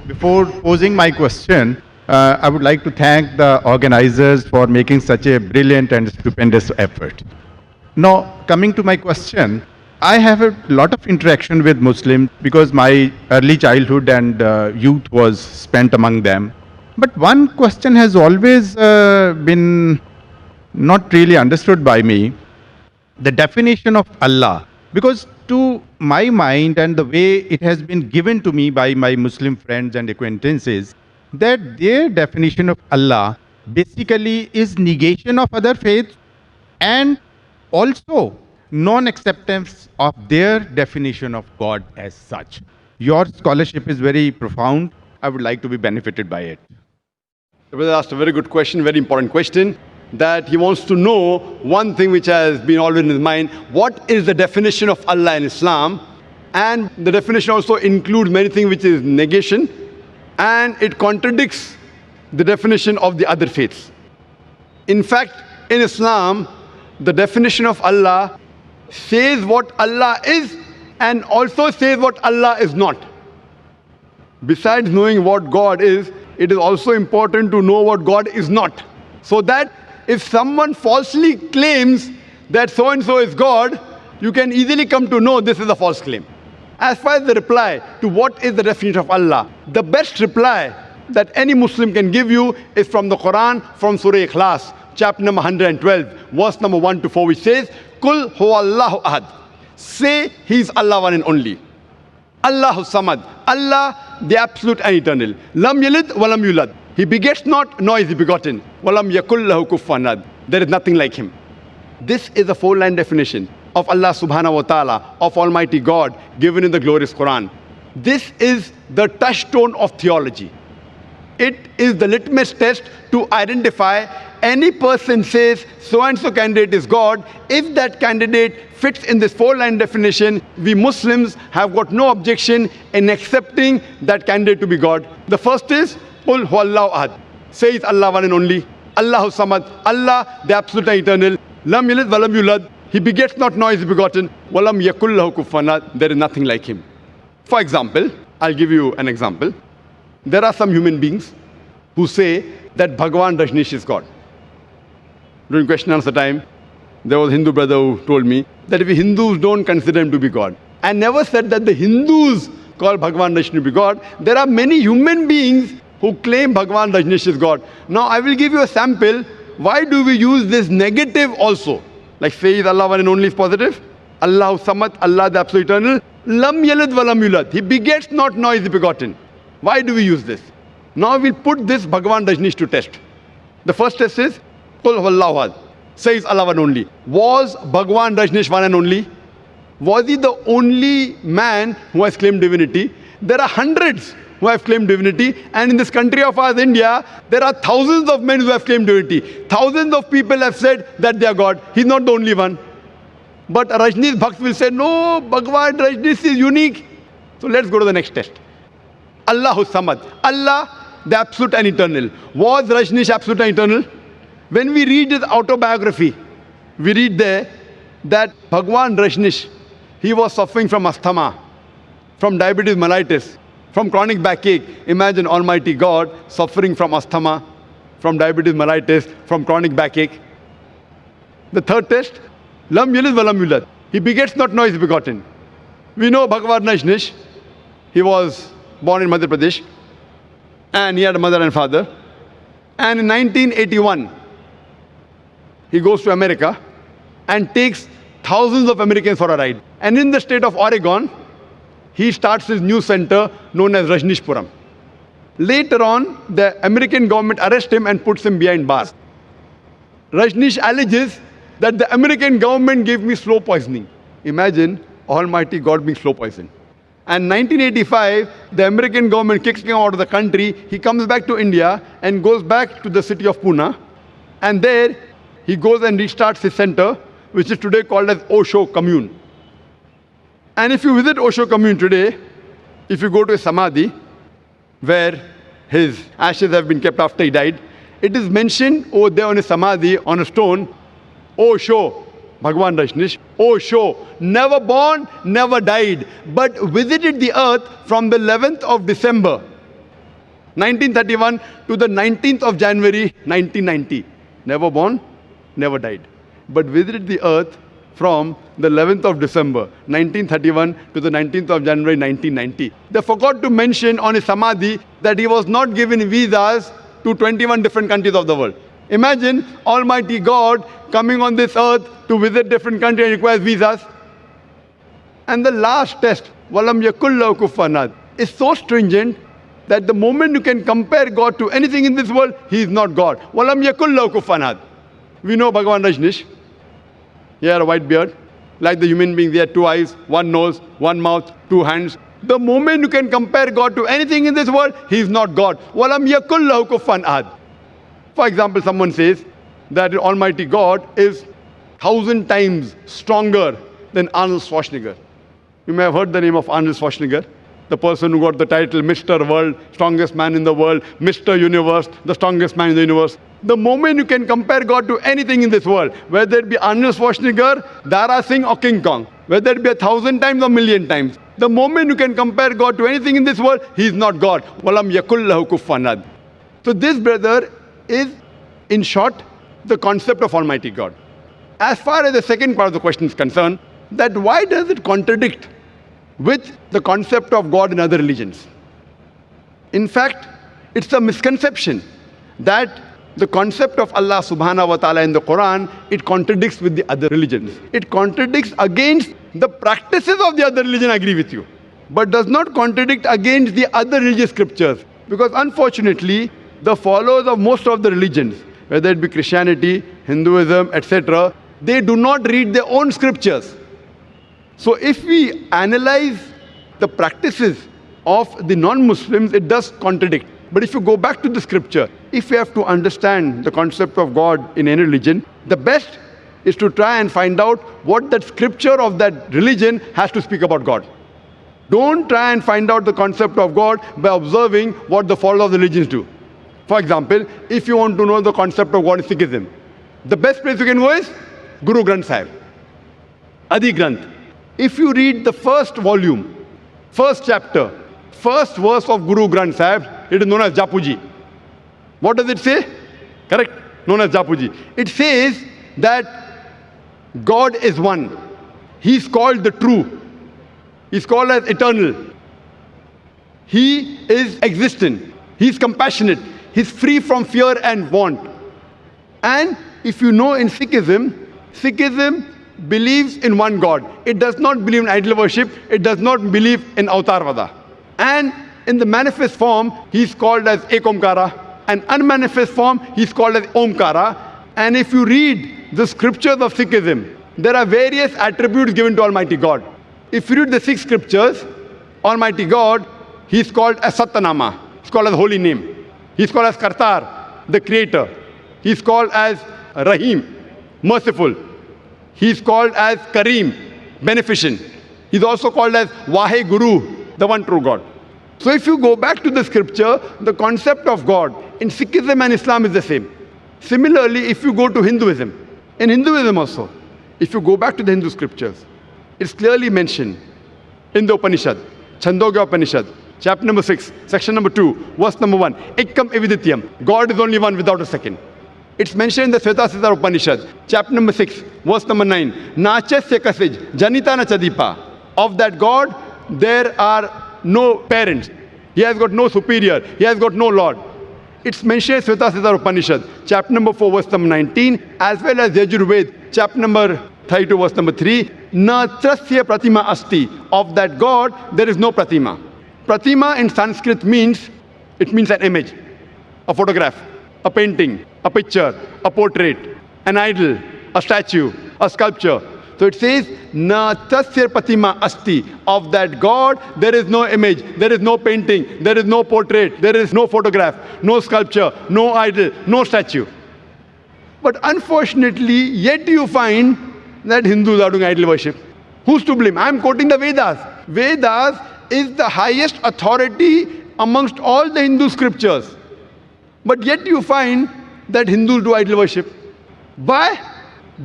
Before posing my question, I would like to thank the organizers for making such a brilliant and stupendous effort. Now, coming to my question, I have a lot of interaction with Muslims because my early childhood and youth was spent among them. But one question has always been not really understood by me, the definition of Allah. Because to my mind and the way it has been given to me by my Muslim friends and acquaintances, that their definition of Allah basically is negation of other faiths and also non-acceptance of their definition of God as such. Your scholarship is very profound. I would like to be benefited by it. The brother asked a very good question, very important question, that he wants to know one thing which has been always in his mind: what is the definition of Allah in Islam? And the definition also includes many things which is negation, and it contradicts the definition of the other faiths. In fact, in Islam, the definition of Allah says what Allah is and also says what Allah is not. Besides knowing what God is, it is also important to know what God is not. So that if someone falsely claims that so-and-so is God, you can easily come to know this is a false claim. As far as the reply to what is the definition of Allah, the best reply that any Muslim can give you is from the Quran, from Surah Ikhlas, chapter number 112, verse number 1 to 4, which says, Kul huwallahu ahad. Say He is Allah one and only. Allahu samad. Allah, the absolute and eternal. Lam yalid wa lam yulad. He begets not, nor is he begotten. Walam yakul lahu kufuwan ahad. There is nothing like him. This is a four-line definition of Allah subhanahu wa ta'ala, of Almighty God, given in the glorious Quran. This is the touchstone of theology. It is the litmus test to identify any person says so-and-so candidate is God. If that candidate fits in this four-line definition, we Muslims have got no objection in accepting that candidate to be God. The first is, Qul huwallahu ahad. Say it's Allah one and only. Allahu samad. Allah, the absolute and eternal. Lam yalid wa lam yulad. He begets not, nor is he begotten. Walam yakul lahu kufuwan ahad. There is nothing like him. For example, I'll give you an example. There are some human beings who say that Bhagwan Rajneesh is God. During question and answer time, there was a Hindu brother who told me that if we Hindus don't consider him to be God, I never said that the Hindus call Bhagwan Rajneesh to be God. There are many human beings who claim Bhagwan Rajneesh is God. Now I will give you a sample. Why do we use this negative also? Like say is Allah one and only is positive. Allahu samad, Allah the absolute eternal. Lam yalid wa lam yulad. He begets not, nor is he begotten. Why do we use this? Now we'll put this Bhagwan Rajneesh to test. The first test is, Qul huwallahu ahad. Says Allah one only. Was Bhagwan Rajneesh one and only? Was he the only man who has claimed divinity? There are hundreds who have claimed divinity, and in this country of ours, India, there are thousands of men who have claimed divinity. Thousands of people have said that they are God. He's not the only one. But Rajneesh Bhakt will say, no, Bhagwan Rajneesh is unique. So let's go to the next test. Allahu samad. Allah, the absolute and eternal. Was Rajneesh absolute and eternal? When we read his autobiography, we read there that Bhagwan Rajneesh, he was suffering from asthma, from diabetes mellitus, from chronic backache. Imagine Almighty God suffering from asthma, from diabetes mellitus, from chronic backache. The third test, Lam yalid wa lam yulad. He begets not, nor is begotten. We know Bhagwan Rajneesh, he was born in Madhya Pradesh, and he had a mother and father. And in 1981, he goes to America and takes thousands of Americans for a ride. And in the state of Oregon, he starts his new center known as Rajneeshpuram. Later on, the American government arrests him and puts him behind bars. Rajneesh alleges that the American government gave me slow poisoning. Imagine Almighty God being slow poisoned. And 1985, the American government kicks him out of the country. He comes back to India and goes back to the city of Pune. And there, he goes and restarts his center, which is today called as Osho Commune. And if you visit Osho Commune today, if you go to a Samadhi, where his ashes have been kept after he died, it is mentioned over there on a Samadhi, on a stone, Osho, Bhagwan Rajneesh, Osho, never born, never died, but visited the earth from the 11th of December 1931 to the 19th of January 1990. Never born, never died. But visited the earth from the 11th of December 1931 to the 19th of January 1990. They forgot to mention on his samadhi that he was not given visas to 21 different countries of the world. Imagine Almighty God coming on this earth to visit different countries and requires visas. And the last test, Walam Yakullahu Kufuwan Ahad, is so stringent that the moment you can compare God to anything in this world, He is not God. Walam Yakullahu Kufuwan Ahad. We know Bhagavan Rajneesh. He had a white beard. Like the human being, he had two eyes, one nose, one mouth, two hands. The moment you can compare God to anything in this world, He is not God. Walam Yakullahu Kufuwan Ahad. For example, someone says that Almighty God is 1,000 times stronger than Arnold Schwarzenegger. You may have heard the name of Arnold Schwarzenegger, the person who got the title Mr. World, strongest man in the world, Mr. Universe, the strongest man in the universe. The moment you can compare God to anything in this world, whether it be Arnold Schwarzenegger, Dara Singh or King Kong, whether it be 1,000 times or 1,000,000 times, the moment you can compare God to anything in this world, He is not God. Walam Yakullahu Kufuwan Ahad. So this, brother, is, in short, the concept of Almighty God. As far as the second part of the question is concerned, that why does it contradict with the concept of God in other religions? In fact, it's a misconception that the concept of Allah subhanahu wa ta'ala in the Quran, it contradicts with the other religions. It contradicts against the practices of the other religion, I agree with you, but does not contradict against the other religious scriptures. Because unfortunately, the followers of most of the religions, whether it be Christianity, Hinduism, etc., they do not read their own scriptures. So if we analyze the practices of the non-Muslims, it does contradict. But if you go back to the scripture, if you have to understand the concept of God in any religion, the best is to try and find out what that scripture of that religion has to speak about God. Don't try and find out the concept of God by observing what the followers of the religions do. For example, if you want to know the concept of God in Sikhism, the best place you can go is Guru Granth Sahib, Adi Granth. If you read the first volume, first chapter, first verse of Guru Granth Sahib, it is known as Japuji. What does it say? Correct? Known as Japuji. It says that God is one. He is called the true. He is called as eternal. He is existent. He is compassionate. He is free from fear and want. And if you know, in Sikhism, Sikhism believes in one God. It does not believe in idol worship. It does not believe in Avatarvada. And in the manifest form, he is called as Ekomkara. And unmanifest form, he is called as Omkara. And if you read the scriptures of Sikhism, there are various attributes given to Almighty God. If you read the 6 scriptures, Almighty God, he is called as Satyanama. He is called as holy name. He is called as Kartar, the creator. He is called as Rahim, merciful. He is called as Kareem, beneficent. He is also called as Vahe Guru, the one true God. So if you go back to the scripture, the concept of God in Sikhism and Islam is the same. Similarly, if you go to Hinduism, in Hinduism also, if you go back to the Hindu scriptures, it's clearly mentioned in the Upanishad, Chandogya Upanishad, chapter number 6, section number 2, verse number 1, Ekam Evidityam, God is only one without a second. It's mentioned in the Svetasastra Upanishad, chapter number 6, verse number 9, Nachasya Kasij, Janitana Chadipa. Of that God, there are no parents. He has got no superior. He has got no Lord. It's mentioned in Svetasastra Upanishad, chapter number 4, verse number 19, as well as Yajurved, chapter number 32, verse number 3, Na Trasya Pratima Asti. Of that God, there is no Pratima. Pratima in Sanskrit means, it means an image, a photograph, a painting, a picture, a portrait, an idol, a statue, a sculpture. So it says, Na tasya pratima asti. Of that God, there is no image, there is no painting, there is no portrait, there is no photograph, no sculpture, no idol, no statue. But unfortunately, yet you find that Hindus are doing idol worship. Who's to blame? I'm quoting the Vedas. Vedas is the highest authority amongst all the Hindu scriptures. But yet you find that Hindus do idol worship. Why?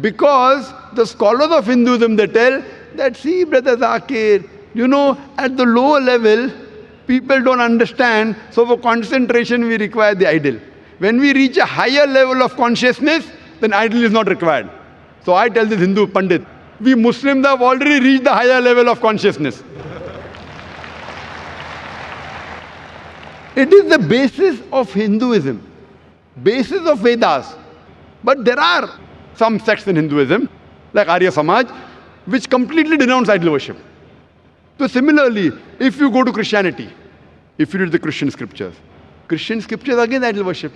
Because the scholars of Hinduism, they tell that, see, Brother Zakir, you know, at the lower level, People don't understand, so for concentration we require the idol. When we reach a higher level of consciousness, then idol is not required. So I tell this Hindu Pandit, we Muslims have already reached the higher level of consciousness. It is the basis of Hinduism, basis of Vedas. But there are some sects in Hinduism, like Arya Samaj, which completely denounce idol worship. So similarly, if you go to Christianity, if you read the Christian scriptures again idol worship.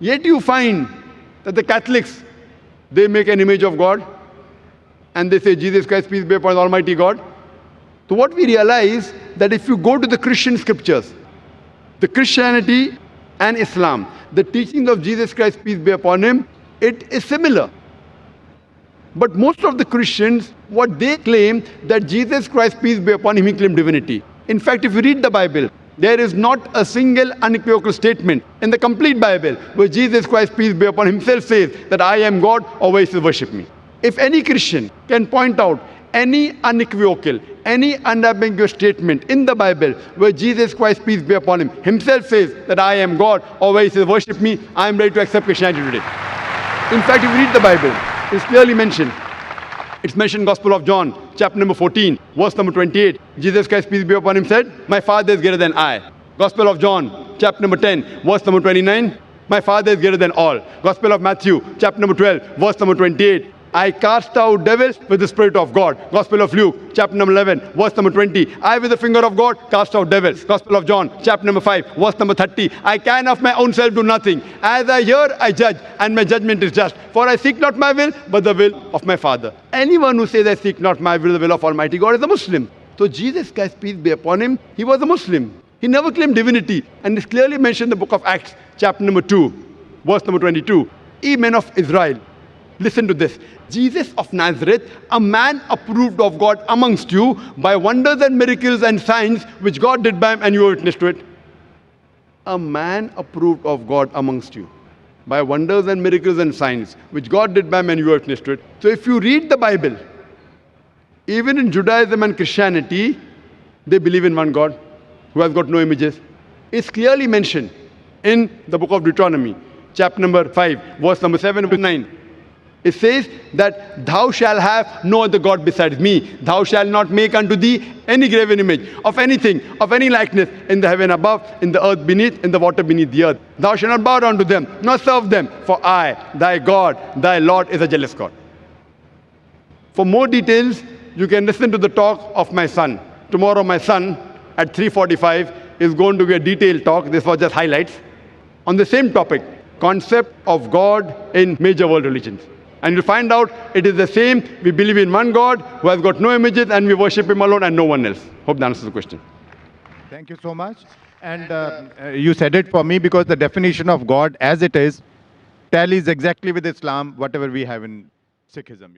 Yet you find that the Catholics, they make an image of God and they say, Jesus Christ, peace be upon Almighty God. So what we realize that if you go to the Christian scriptures, the Christianity and Islam, the teachings of Jesus Christ, peace be upon him, it is similar. But most of the Christians, what they claim, that Jesus Christ, peace be upon him, he claimed divinity. In fact, if you read the Bible, there is not a single unequivocal statement in the complete Bible where Jesus Christ, peace be upon him, himself says that I am God, or where he says worship me. If any Christian can point out any unequivocal, any unambiguous statement in the Bible where Jesus Christ, peace be upon him, himself says that I am God, or where he says worship me, I am ready to accept Christianity today. In fact, if you read the Bible, it's clearly mentioned. It's mentioned in Gospel of John, chapter number 14, verse number 28. Jesus Christ, peace be upon him, said, my Father is greater than I. Gospel of John, chapter number 10, verse number 29. My Father is greater than all. Gospel of Matthew, chapter number 12, verse number 28. I cast out devils with the Spirit of God. Gospel of Luke, chapter number 11, verse number 20. I with the finger of God cast out devils. Gospel of John, chapter number 5, verse number 30. I can of my own self do nothing. As I hear, I judge, and my judgment is just. For I seek not my will, but the will of my Father. Anyone who says I seek not my will, the will of Almighty God, is a Muslim. So Jesus Christ, peace be upon him, he was a Muslim. He never claimed divinity. And it's clearly mentioned in the book of Acts, chapter number 2, verse number 22. Ye men of Israel, listen to this. Jesus of Nazareth, a man approved of God amongst you by wonders and miracles and signs which God did by him, and you were witness to it. A man approved of God amongst you by wonders and miracles and signs which God did by him, and you were witness to it. So if you read the Bible, even in Judaism and Christianity, they believe in one God who has got no images. It's clearly mentioned in the book of Deuteronomy, chapter number 5, verse number 7 to 9. It says that thou shalt have no other God besides me. Thou shalt not make unto thee any graven image of anything, of any likeness in the heaven above, in the earth beneath, in the water beneath the earth. Thou shalt not bow down to them, nor serve them. For I, thy God, thy Lord, is a jealous God. For more details, you can listen to the talk of my son. Tomorrow my son at 3:45 is going to be a detailed talk. This was just highlights on the same topic, concept of God in major world religions. And you'll find out it is the same. We believe in one God who has got no images, and we worship him alone and no one else. Hope that answers the question. Thank you so much. And you said it for me, because the definition of God as it is tallies exactly with Islam, whatever we have in Sikhism,